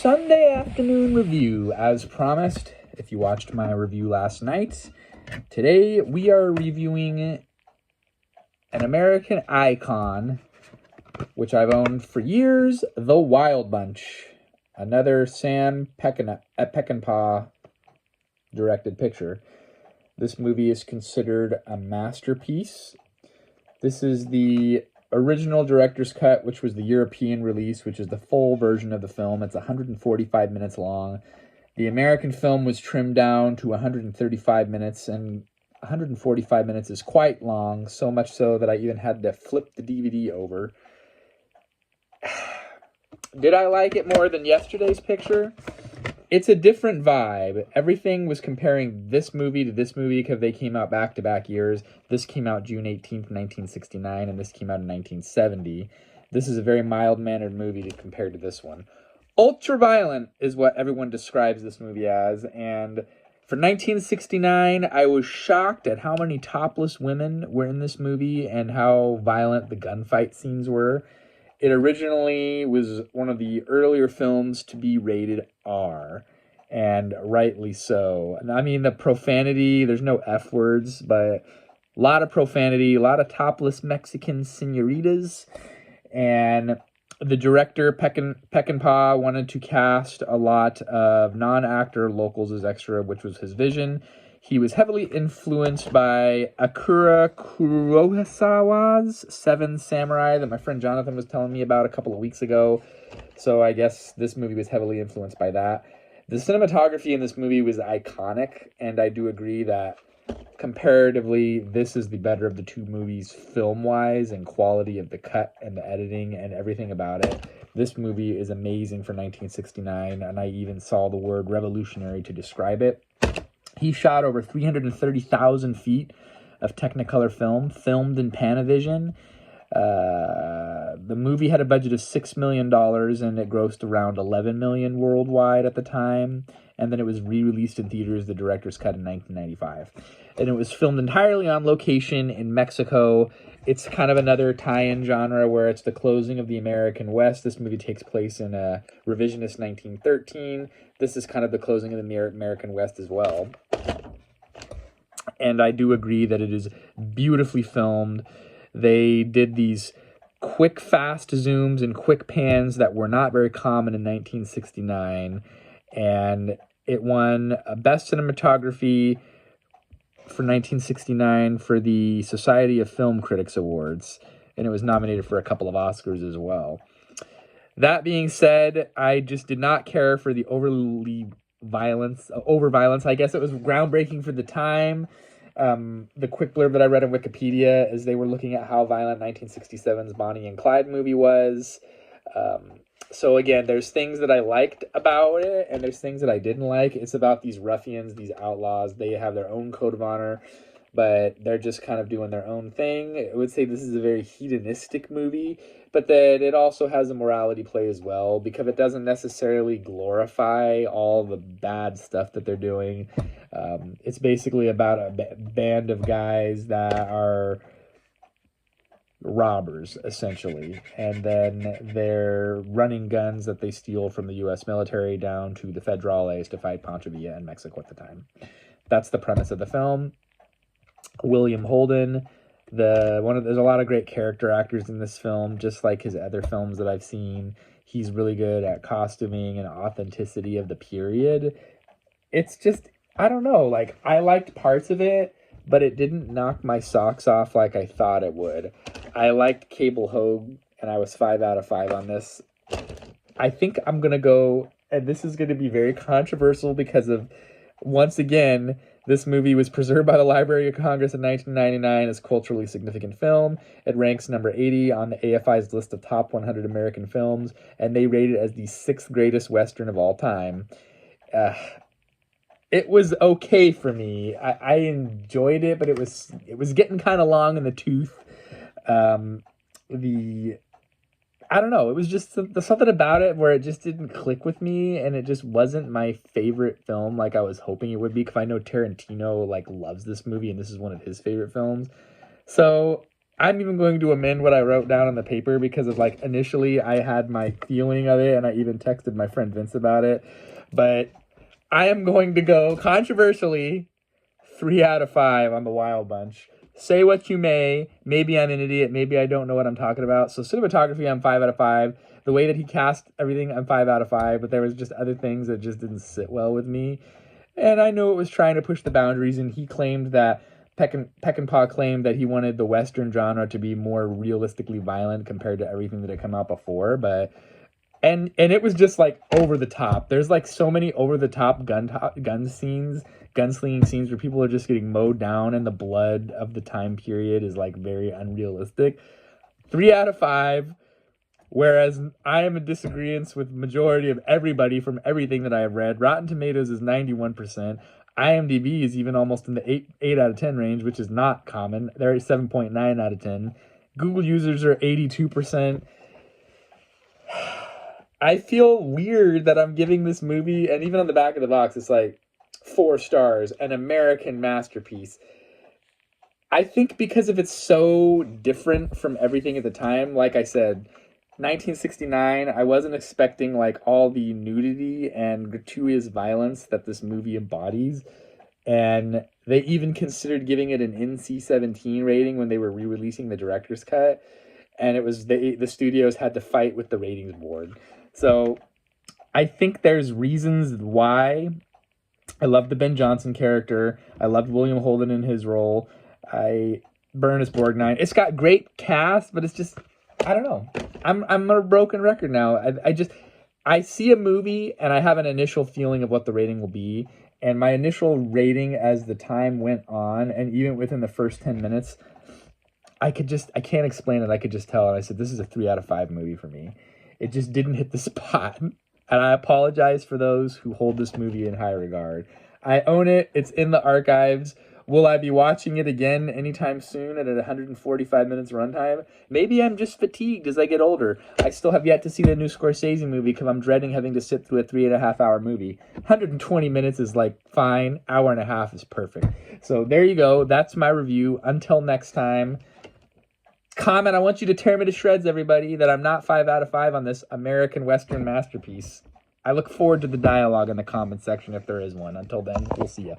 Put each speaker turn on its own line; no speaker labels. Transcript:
Sunday afternoon review. As promised, if you watched my review last night, today we are reviewing an American icon, which I've owned for years, The Wild Bunch. Another Sam Peckinpah directed picture. This movie is considered a masterpiece. This is the original director's cut, which was the European release, which is the full version of the film. It's 145 minutes long. The American film was trimmed down to 135 minutes, and 145 minutes is quite long, so much so that I even had to flip the DVD over. Did I like it more than yesterday's picture? It's a different vibe. Everything was comparing this movie to this movie because they came out back-to-back years. This came out June 18th, 1969, and this came out in 1970. This is a very mild-mannered movie compared to this one. Ultra-violent is what everyone describes this movie as, and for 1969, I was shocked at how many topless women were in this movie and how violent the gunfight scenes were. It originally was one of the earlier films to be rated R, and rightly so. I mean, the profanity, there's no F words, but a lot of profanity, a lot of topless Mexican senoritas, and the director, Peckinpah, wanted to cast a lot of non-actor locals as extra, which was his vision. He was heavily influenced by Akira Kurosawa's Seven Samurai that my friend Jonathan was telling me about a couple of weeks ago. So I guess this movie was heavily influenced by that. The cinematography in this movie was iconic, and I do agree that comparatively, this is the better of the two movies film-wise and quality of the cut and the editing and everything about it. This movie is amazing for 1969, and I even saw the word revolutionary to describe it. He shot over 330,000 feet of Technicolor film, filmed in Panavision. The movie had a budget of $6 million, and it grossed around $11 million worldwide at the time. And then it was re-released in theaters, the director's cut, in 1995. And it was filmed entirely on location in Mexico. It's kind of another tie-in genre where it's the closing of the American West. This movie takes place in a revisionist 1913. This is kind of the closing of the American West as well. And I do agree that it is beautifully filmed. They did these quick, fast zooms and quick pans that were not very common in 1969. And it won Best Cinematography for 1969 for the Society of Film Critics Awards. And it was nominated for a couple of Oscars as well. That being said, I just did not care for the over violence. I guess it was groundbreaking for the time. The quick blurb that I read on Wikipedia is they were looking at how violent 1967's Bonnie and Clyde movie was. So again, there's things that I liked about it, and there's things that I didn't like. It's about these ruffians, these outlaws. They have their own code of honor, but they're just kind of doing their own thing. I would say this is a very hedonistic movie, but that it also has a morality play as well, because it doesn't necessarily glorify all the bad stuff that they're doing. It's basically about a band of guys that are robbers, essentially, and then they're running guns that they steal from the U.S. military down to the Federales to fight Pancho Villa in Mexico at the time. That's the premise of the film. William Holden, there's a lot of great character actors in this film, just like his other films that I've seen. He's really good at costuming and authenticity of the period. It's just, I don't know, like, I liked parts of it, but it didn't knock my socks off like I thought it would. I liked Cable Hogue, and I was 5 out of 5 on this. I think I'm going to go, and this is going to be very controversial because of, once again, this movie was preserved by the Library of Congress in 1999 as culturally significant film. It ranks number 80 on the AFI's list of top 100 American films, and they rate it as the 6th greatest Western of all time. It was okay for me. I enjoyed it, but it was getting kind of long in the tooth. I don't know. It was just something about it where it just didn't click with me, and it just wasn't my favorite film like I was hoping it would be, because I know Tarantino loves this movie, and this is one of his favorite films. So I'm even going to amend what I wrote down on the paper because of like initially I had my feeling of it and I even texted my friend Vince about it. But I am going to go controversially 3 out of 5 on the Wild Bunch. Say what you may. Maybe I'm an idiot. Maybe I don't know what I'm talking about. So cinematography, I'm 5 out of 5. The way that he cast everything, I'm 5 out of 5. But there was just other things that just didn't sit well with me. And I know it was trying to push the boundaries. And he claimed that Peckinpah claimed that he wanted the Western genre to be more realistically violent compared to everything that had come out before. But and it was just like over the top. There's like so many over the top gunslinging scenes where people are just getting mowed down and the blood of the time period is like very unrealistic. 3 out of 5. Whereas I am in disagreement with majority of everybody from everything that I have read. Rotten Tomatoes is 91%. IMDb is even almost in the 8 out of 10 range, which is not common. They're at 7.9 out of 10. Google users are 82%. I feel weird that I'm giving this movie, and even on the back of the box, it's like 4 stars, an American masterpiece. I think because of it's so different from everything at the time, like I said, 1969, I wasn't expecting like all the nudity and gratuitous violence that this movie embodies. And they even considered giving it an NC-17 rating when they were re-releasing the director's cut. And it was the studios had to fight with the ratings board. So I think there's reasons why. I love the Ben Johnson character. I loved William Holden in his role. Ernest Borgnine. It's got great cast, but it's just, I don't know. I'm a broken record now. I see a movie and I have an initial feeling of what the rating will be. And my initial rating as the time went on, and even within the first 10 minutes, I can't explain it. I could just tell. And I said, this is a 3 out of 5 movie for me. It just didn't hit the spot. And I apologize for those who hold this movie in high regard. I own it. It's in the archives. Will I be watching it again anytime soon at 145 minutes runtime? Maybe I'm just fatigued as I get older. I still have yet to see the new Scorsese movie because I'm dreading having to sit through a 3.5 hour movie. 120 minutes is like fine. Hour and a half is perfect. So there you go. That's my review. Until next time. Comment. I want you to tear me to shreds, everybody, that I'm not 5 out of 5 on this American Western masterpiece. I look forward to the dialogue in the comment section if there is one. Until then, we'll see ya.